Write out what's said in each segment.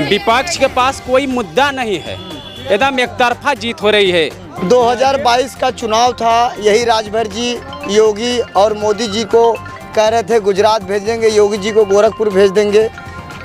विपक्ष के पास कोई मुद्दा नहीं है, एकदम एक तरफा जीत हो रही है। 2022 का चुनाव था, यही राजभर जी योगी और मोदी जी को कह रहे थे गुजरात भेज देंगे, योगी जी को गोरखपुर भेज देंगे,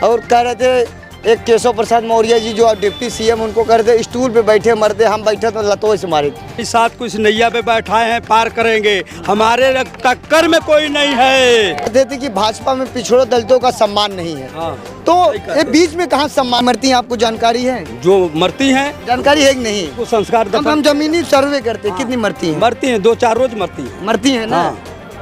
और कह रहे थे एक केशव प्रसाद मौर्य जी जो डिप्टी सीएम उनको कह रहे थे स्टूल पे बैठे मरते, हम बैठे तो लतों से मारे। इस साथ कुछ नैया पे बैठाए हैं, पार करेंगे, हमारे टक्कर में कोई नहीं है। कहते थे कि भाजपा में पिछड़े दलितों का सम्मान नहीं है। हाँ। तो ये बीच में कहाँ सम्मान मरती है, आपको जानकारी है? जो मरती हैं जानकारी है कि नहीं? वो संस्कार हम जमीनी सर्वे करते हैं, कितनी मरती हैं? मरती हैं, 2-4 रोज मरती हैं ना।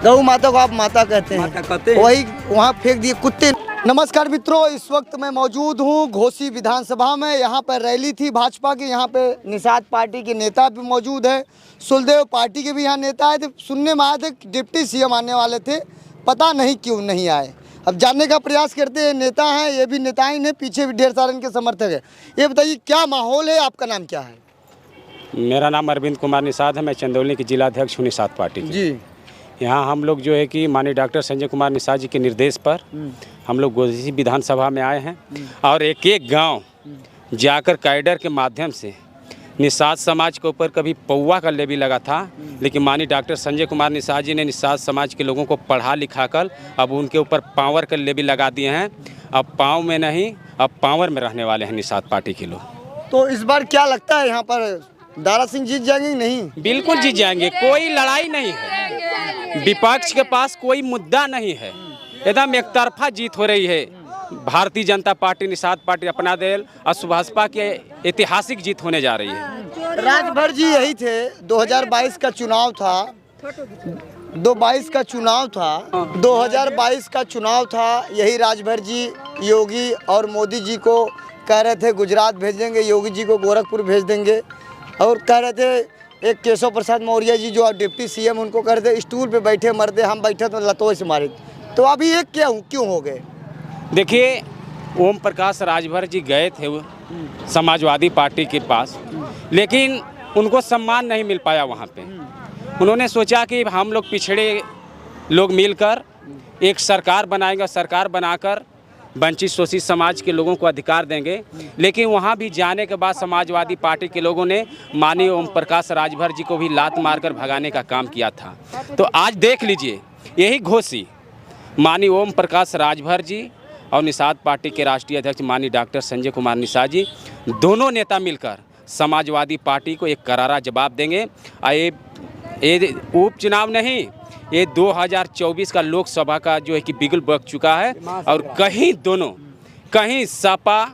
गौ माता को आप माता कहते हैं, वही वहाँ फेंक दिए कुत्ते। नमस्कार मित्रों, इस वक्त मैं मौजूद हूँ घोसी विधानसभा में। यहाँ पर रैली थी भाजपा की, यहाँ पे निषाद पार्टी के नेता भी मौजूद है, सुलदेव पार्टी के भी यहाँ नेता आए थे। सुनने में आए थे डिप्टी सीएम आने वाले थे, पता नहीं क्यों नहीं आए। अब जानने का प्रयास करते हैं, नेता हैं, ये भी नेता ही हैं, पीछे भी ढेर सारे इनके समर्थक है। ये बताइए क्या माहौल है, आपका नाम क्या है? मेरा नाम अरविंद कुमार निषाद है, मैं चंदौली की जिलाध्यक्ष हूँ निषाद पार्टी की। जी। यहाँ हम लोग जो है कि माननीय डॉक्टर संजय कुमार निषाद जी के निर्देश पर हम लोग घोसी विधानसभा में आए हैं और एक एक गांव जाकर कैडर के माध्यम से निषाद समाज के ऊपर कभी पौवा का लेवी लगा था, लेकिन माननीय डॉक्टर संजय कुमार निषाद जी ने निषाद समाज के लोगों को पढ़ा लिखा कर अब उनके ऊपर पावर का लेवी लगा दिए हैं। अब पाँव में नहीं, अब पावर में रहने वाले हैं निषाद पार्टी के लोग। तो इस बार क्या लगता है यहाँ पर दारा सिंह जीत जाएंगे कि नहीं? बिल्कुल जीत जाएंगे, कोई लड़ाई नहीं है, विपक्ष के पास कोई मुद्दा नहीं है, एकदम एक तरफा जीत हो रही है। भारतीय जनता पार्टी निषाद पार्टी अपना दल और सुभाषपा की ऐतिहासिक जीत होने जा रही है। राजभर जी यही थे, 2022 का चुनाव था, 2022 का चुनाव था, यही राजभर जी योगी और मोदी जी को कह रहे थे गुजरात भेज देंगे, योगी जी को गोरखपुर भेज देंगे, और कह रहे थे एक केशव प्रसाद मौर्य जी जो डिप्टी सीएम उनको कह रहे थे स्टूल पे बैठे मरते, हम बैठे तो लतों से मारे। तो अभी ये क्यों हो गए? देखिए, ओम प्रकाश राजभर जी गए थे वो समाजवादी पार्टी के पास, लेकिन उनको सम्मान नहीं मिल पाया वहाँ पे। उन्होंने सोचा कि हम लोग पिछड़े लोग मिलकर एक सरकार बनाएंगे, सरकार बनाकर वंचित शोषित समाज के लोगों को अधिकार देंगे। लेकिन वहाँ भी जाने के बाद समाजवादी पार्टी के लोगों ने माननीय ओम प्रकाश राजभर जी को भी लात मारकर भगाने का काम किया था। तो आज देख लीजिए, यही घोसी माननीय ओम प्रकाश राजभर जी और निषाद पार्टी के राष्ट्रीय अध्यक्ष माननीय डॉक्टर संजय कुमार निषाद जी, दोनों नेता मिलकर समाजवादी पार्टी को एक करारा जवाब देंगे। ये उपचुनाव नहीं, ये 2024 का लोकसभा का जो है कि बिगुल बज चुका है, और कहीं सपा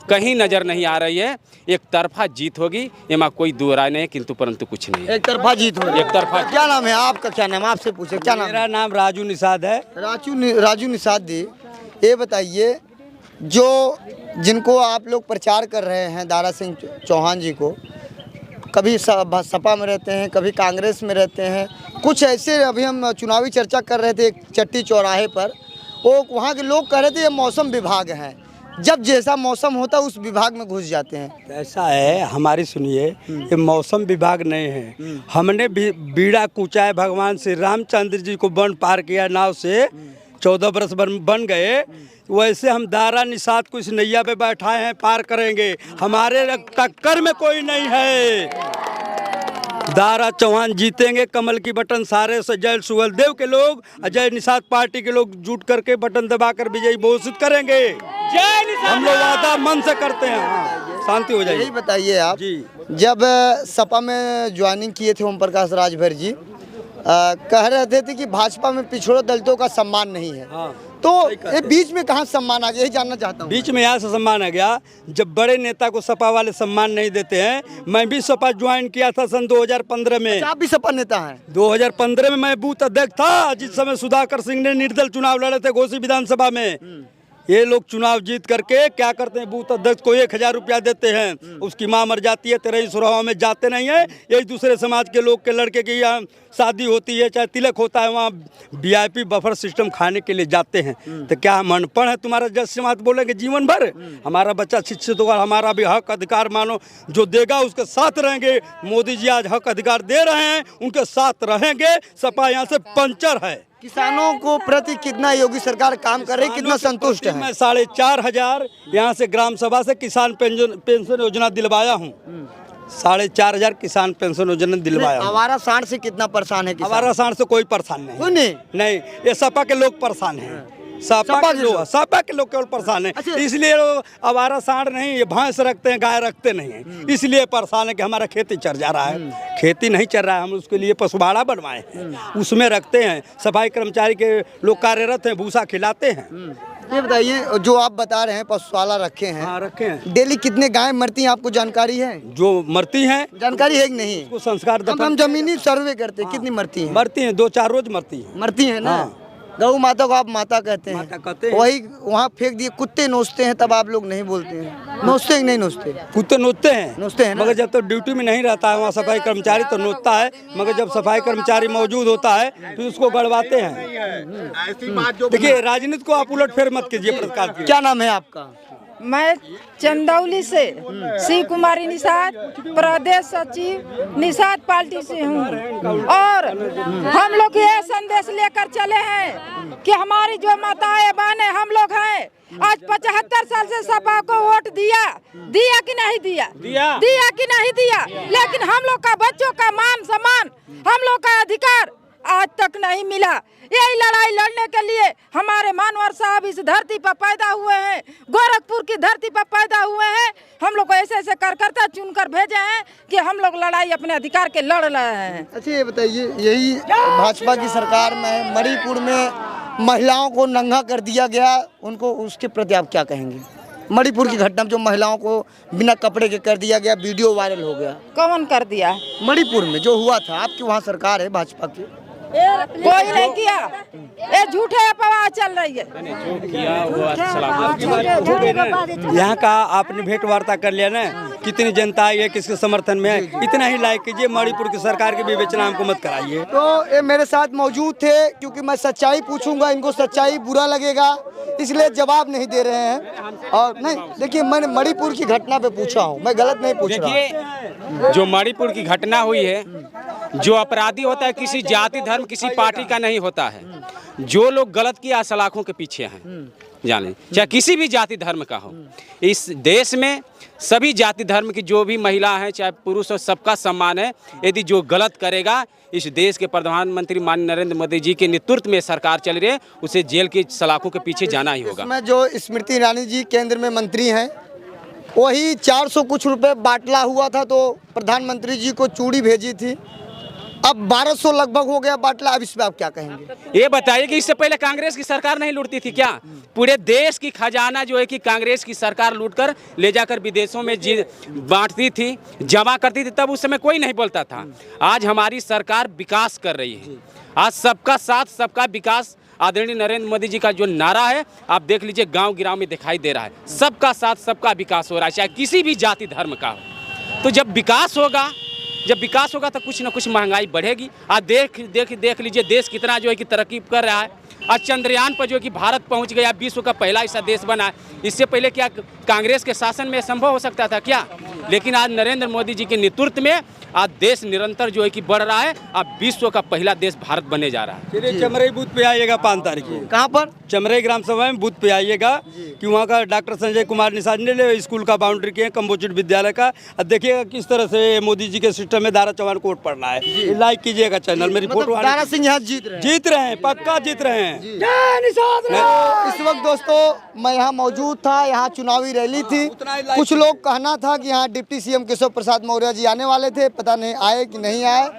कहीं नज़र नहीं आ रही है। एक तरफा जीत होगी, एमा कोई दो राय नहीं, किंतु परंतु कुछ नहीं है। एक तरफा जीत होगी, एक तरफा। क्या नाम है आपका? क्या नाम, आपसे पूछे क्या नाम? मेरा नाम राजू निषाद है। राजू निषाद जी, ये बताइए, जो जिनको आप लोग प्रचार कर रहे हैं दारा सिंह चौहान जी को, कभी सपा में रहते हैं, कभी कांग्रेस में रहते हैं, कुछ ऐसे अभी हम चुनावी चर्चा कर रहे थे एक चट्टी चौराहे पर, वो वहाँ के लोग कह रहे थे ये मौसम विभाग है, जब जैसा मौसम होता है उस विभाग में घुस जाते हैं। ऐसा है, हमारी सुनिए, ये मौसम विभाग नहीं है। हमने भी बीड़ा कूचा है, भगवान श्री रामचंद्र जी को वन पार किया नाव से, 14 बरस बन गए, वैसे हम दारा निषाद को इस नैया पे बैठाए हैं, पार करेंगे, हमारे टक्कर में कोई नहीं है। दारा चौहान जीतेंगे, कमल की बटन सारे से जय सुगलदेव के लोग, अजय निषाद पार्टी के लोग जुट करके बटन दबाकर विजयी घोषित करेंगे। हम लोग वादा मन से करते हैं। हाँ, शांति हो जाएगी। यही बताइए आप जी, जब सपा में ज्वाइनिंग किए थे ओम प्रकाश राजभर जी, कह रहे थे कि भाजपा में पिछड़े दलितों का सम्मान नहीं है। हाँ। तो ये बीच में कहाँ सम्मान आ गया, यही जानना चाहता हूँ। बीच में यहाँ से सम्मान आ गया, जब बड़े नेता को सपा वाले सम्मान नहीं देते हैं। मैं भी सपा ज्वाइन किया था सन 2015 में। आप भी सपा नेता हैं? 2015 में मैं बूथ अध्यक्ष था, जिस समय सुधाकर सिंह ने निर्दल चुनाव लड़े थे घोसी विधानसभा में। ये लोग चुनाव जीत करके क्या करते हैं, बूथ अध्यक्ष को 1000 रुपया देते हैं, उसकी माँ मर जाती है, 13 सुरहावा में जाते नहीं है। यही दूसरे समाज के लोग के लड़के की यहाँ शादी होती है, चाहे तिलक होता है, वहाँ VIP बफर सिस्टम खाने के लिए जाते हैं। तो क्या हम अनपढ़ है? तुम्हारा जज समाज बोलेंगे जीवन भर हमारा बच्चा शिक्षित होगा, हमारा भी हक अधिकार मानो, जो देगा उसके साथ रहेंगे। मोदी जी आज हक अधिकार दे रहे हैं, उनके साथ रहेंगे। सपा यहाँ से पंचर है। किसानों को प्रति कितना योगी सरकार काम कर रही, कितना संतुष्ट है? मैं 4,500 यहाँ से ग्राम सभा से किसान पेंशन योजना दिलवाया हूँ। 4,500 किसान पेंशन योजना दिलवाया हूँ। आवारा सांड से कितना परेशान है किसान? हमारा सांड से कोई परेशान नहीं। कोई नहीं? नहीं, ये सपा के लोग परेशान हैं। सपा के लोग केवल परेशान हैं। अच्छा। इसलिए आवारा सांड नहीं, ये भैंस रखते हैं, गाय रखते नहीं हैं, इसलिए परेशान है कि हमारा खेती चल जा रहा है। खेती नहीं चल रहा है, हम उसके लिए पशुबाड़ा बनवाए हैं, उसमें रखते हैं। सफाई कर्मचारी के लोग कार्यरत हैं, भूसा खिलाते हैं। ये बताइए, जो आप बता रहे हैं पशुशाला रखे हैं, हाँ रखे हैं। डेली कितने गाय मरती हैं, आपको जानकारी है? जो मरती हैं, जानकारी है कि नहीं? उसको संस्कार हम जमीनी सर्वे करते हैं, कितनी मरती हैं? मरती हैं, 2-4 रोज मरती हैं। मरती हैं ना? हाँ। गौ माता को आप माता कहते हैं, माता कहते हैं। वही वहाँ फेंक दिए, कुत्ते नोचते हैं, तब आप लोग नहीं बोलते हैं। नोचते हैं कि नहीं नोचते? कुत्ते नोचते हैं, नोचते हैं ना? मगर जब तक ड्यूटी में नहीं रहता है वहाँ सफाई कर्मचारी तो नोचता है, मगर जब सफाई कर्मचारी मौजूद होता है तो उसको गड़वाते हैं। देखिए, राजनीति को आप उलट फेर मत कीजिए प्रकार की। क्या नाम है आपका? मैं चंदौली से शिव कुमारी निषाद, प्रदेश सचिव निषाद पार्टी से हूँ। और हम लोग ये संदेश लेकर चले हैं कि हमारी जो माताएं बहनें हम लोग हैं, आज 75 साल से सपा को वोट दिया कि नहीं दिया कि नहीं दिया, लेकिन हम लोग का बच्चों का मान सम्मान, हम लोग का अधिकार आज तक नहीं मिला। यही लड़ाई लड़ने के लिए हमारे मानवर साहब इस धरती पर पैदा हुए हैं, गोरखपुर की धरती पर पैदा हुए हैं। हम लोग को ऐसे ऐसे कार्यकर्ता चुनकर भेजे हैं कि हम लोग लड़ाई अपने अधिकार के लड़ रहे हैं। अच्छा ये बताइए, यही भाजपा की सरकार में है, मणिपुर में महिलाओं को नंगा कर दिया गया, उनको उसके प्रति आप क्या कहेंगे? मणिपुर की घटना जो महिलाओं को बिना कपड़े के कर दिया गया, वीडियो वायरल हो गया। कौन कर दिया? मणिपुर में जो हुआ था, आपकी वहाँ सरकार है भाजपा की। कोई नहीं किया, ये झूठे अफवाह चल रही है। यहाँ का आपने भेंट वार्ता कर लिया ना, कितनी जनता आई है, किसके समर्थन में है, इतना ही लाइक कीजिए। मणिपुर की सरकार की विवेचना हमको मत कराइए। तो ये मेरे साथ मौजूद थे, क्योंकि मैं सच्चाई पूछूंगा, इनको सच्चाई बुरा लगेगा, इसलिए जवाब नहीं दे रहे हैं। और नहीं, देखिए मैंने मणिपुर की घटना पे पूछा हूँ, मैं गलत नहीं पूछ रहा। देखिए, जो मणिपुर की घटना हुई है, जो अपराधी होता है किसी जाति धर्म किसी पार्टी का नहीं होता है। जो लोग गलत किया सलाखों के पीछे हैं, जाने चाहे किसी भी जाति धर्म का हो। इस देश में सभी जाति धर्म की जो भी महिला है चाहे पुरुष हो, सबका सम्मान है। यदि जो गलत करेगा, इस देश के प्रधानमंत्री माननीय नरेंद्र मोदी जी के नेतृत्व में सरकार चल रही है, उसे जेल की सलाखों के पीछे जाना ही होगा। इसमें जो स्मृति ईरानी जी केंद्र में मंत्री हैं, वही 400 कुछ रुपए बाटला हुआ था, तो प्रधानमंत्री जी को चूड़ी भेजी थी, अब 1200 लगभग हो गया बाटला। अब इस पे आप क्या कहेंगे? ये बताइए कि इससे पहले कांग्रेस की सरकार नहीं लूटती थी क्या? पूरे देश की खजाना जो है कि कांग्रेस की सरकार लूटकर ले जाकर विदेशों में बांटती थी, जमा करती थी, तब उस समय कोई नहीं बोलता था। आज हमारी सरकार विकास कर रही है। आज सबका साथ सबका विकास आदरणीय नरेंद्र मोदी जी का जो नारा है, आप देख लीजिए गांव गिराव में दिखाई दे रहा है। सबका साथ सबका विकास हो रहा है, चाहे किसी भी जाति धर्म का हो। तो जब विकास होगा तो कुछ ना कुछ महंगाई बढ़ेगी। आज देख लीजिए देश कितना जो है कि तरक्की कर रहा है। आज चंद्रयान पर जो कि भारत पहुंच गया, विश्व का पहला ऐसा देश बना है। इससे पहले क्या कांग्रेस के शासन में संभव हो सकता था क्या? लेकिन आज नरेंद्र मोदी जी के नेतृत्व में आज देश निरंतर जो है कि बढ़ रहा है। अब विश्व का पहला देश भारत बनने जा रहा है। फिर चमरई बूथ पे आइएगा 5 तारीख को। कहाँ पर? चमरई ग्राम सभा में बूथ पे आइएगा कि वहाँ का डॉक्टर संजय कुमार निषाद ने स्कूल का बाउंड्री किया, कम्बोचिट विद्यालय का। अब देखिएगा किस तरह से मोदी जी के सिस्टम में दारा चौहान को वोट पड़ रहा है। लाइक कीजिएगा चैनल, मेरी फोटो। दारा सिंह यहाँ जीत रहे हैं, पक्का जीत रहे हैं। इस वक्त दोस्तों मैं यहाँ मौजूद था, यहाँ चुनावी रैली थी। कुछ लोग कहना था कि यहाँ डिप्टी सीएम केशव प्रसाद मौर्य जी आने वाले थे, पता नहीं आए कि नहीं आए।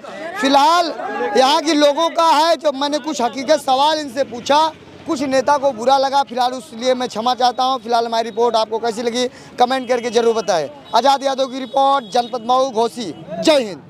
फिलहाल यहाँ के लोगों का है, जो मैंने कुछ हकीकत सवाल इनसे पूछा, कुछ नेता को बुरा लगा, फिलहाल उसलिए मैं क्षमा चाहता हूँ। फिलहाल हमारी रिपोर्ट आपको कैसी लगी कमेंट करके जरूर बताएं। आज़ाद यादव की रिपोर्ट, जनपद मऊ, घोसी। जय हिंद।